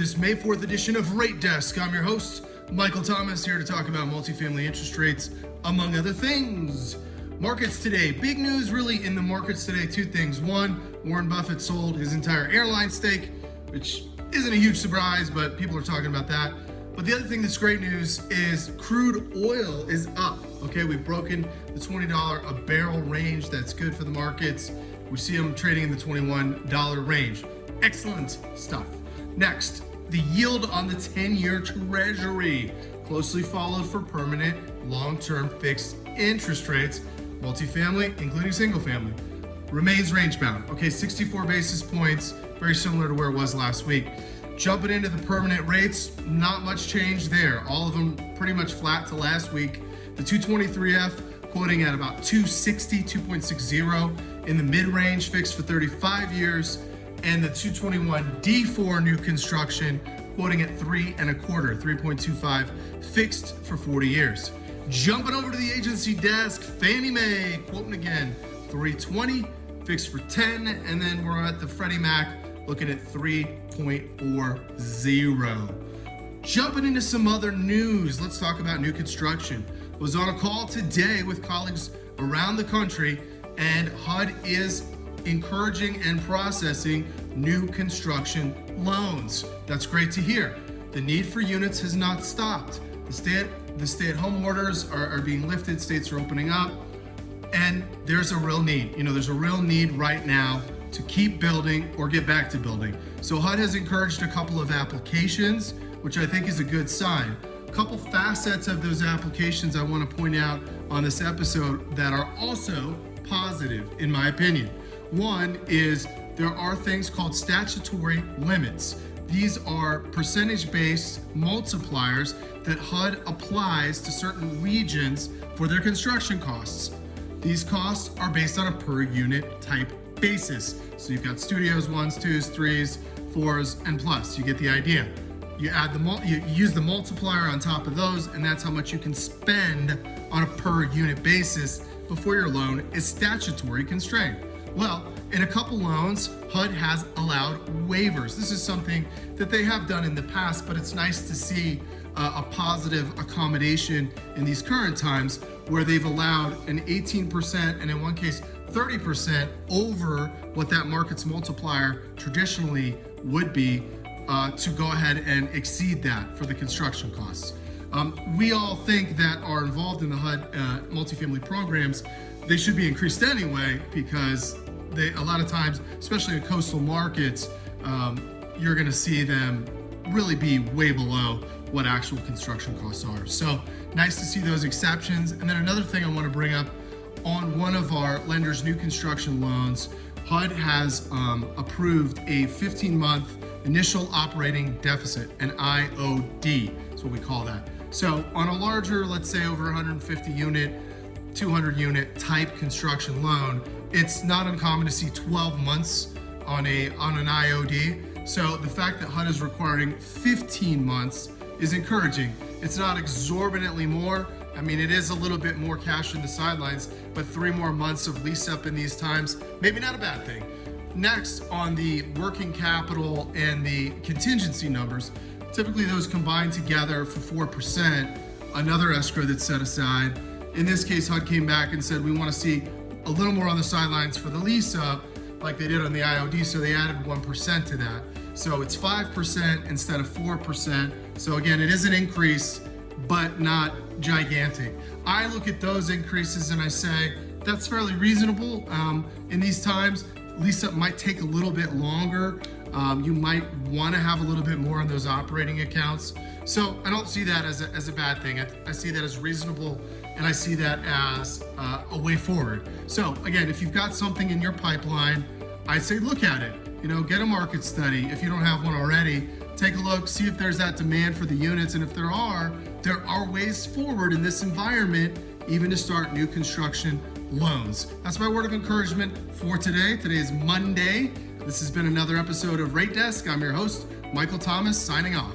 this May 4th edition of Rate Desk. I'm your host, Michael Thomas, here to talk about multifamily interest rates, among other things. Markets today. Big news really in the markets today, two things. One, Warren Buffett sold his entire airline stake, which isn't a huge surprise, but people are talking about that. But the other thing that's great news is crude oil is up. Okay, we've broken the $20 a barrel range. That's good for the markets. We see them trading in the $21 range. Excellent stuff. Next, the yield on the 10-year Treasury, closely followed for permanent long-term fixed interest rates, multifamily, including single family, remains range bound. Okay, 64 basis points, very similar to where it was last week. Jumping into the permanent rates, not much change there. All of them pretty much flat to last week. The 223F quoting at about 260, 2.60 in the mid-range, fixed for 35 years. And the 221D4 new construction quoting at 3.25, fixed for 40 years. Jumping over to the agency desk, Fannie Mae quoting again 320, fixed for 10, and then we're at the Freddie Mac looking at 3.40. Jumping into some other news, let's talk about new construction. Was on a call today with colleagues around the country, and HUD is encouraging and processing new construction loans. That's great to hear. The need for units has not stopped. The stay-at-home orders are being lifted, states are opening up, and there's a real need. There's a real need right now to keep building or get back to building. So HUD has encouraged a couple of applications, which I think is a good sign. A couple facets of those applications I want to point out on this episode that are also positive, in my opinion. One is there are things called statutory limits. These are percentage-based multipliers that HUD applies to certain regions for their construction costs. These costs are based on a per unit type basis. So you've got studios, 1s, 2s, 3s, 4s, and plus. You get the idea. You use the multiplier on top of those, and that's how much you can spend on a per unit basis before your loan is statutory constrained. Well, in a couple loans, HUD has allowed waivers. This is something that they have done in the past, but it's nice to see a positive accommodation in these current times where they've allowed an 18% and in one case 30% over what that market's multiplier traditionally would be to go ahead and exceed that for the construction costs. We all think that are involved in the HUD multifamily programs, they should be increased anyway because a lot of times, especially in coastal markets, you're going to see them really be way below what actual construction costs are. So nice to see those exceptions. And then another thing I want to bring up, on one of our lenders' new construction loans, HUD has approved a 15-month initial operating deficit, an IOD. That's what we call that. So on a larger, let's say over 150 unit, 200 unit type construction loan, it's not uncommon to see 12 months on an IOD. So the fact that HUD is requiring 15 months is encouraging. It's not exorbitantly more. I mean, it is a little bit more cash in the sidelines, but 3 more months of lease up in these times, maybe not a bad thing. Next, on the working capital and the contingency numbers, typically those combine together for 4%, another escrow that's set aside. In this case, HUD came back and said, we want to see a little more on the sidelines for the lease up like they did on the IOD, so they added 1% to that. So it's 5% instead of 4%. So again, it is an increase, but not gigantic. I look at those increases and I say, that's fairly reasonable. In these times, lease up might take a little bit longer. You might want to have a little bit more on those operating accounts. So I don't see that as a bad thing. I see that as reasonable, and I see that as a way forward. So again, if you've got something in your pipeline, I say look at it. Get a market study. If you don't have one already, take a look, see if there's that demand for the units, and if there are ways forward in this environment, even to start new construction loans. That's my word of encouragement for today. Today is Monday. This has been another episode of Rate Desk. I'm your host, Michael Thomas, signing off.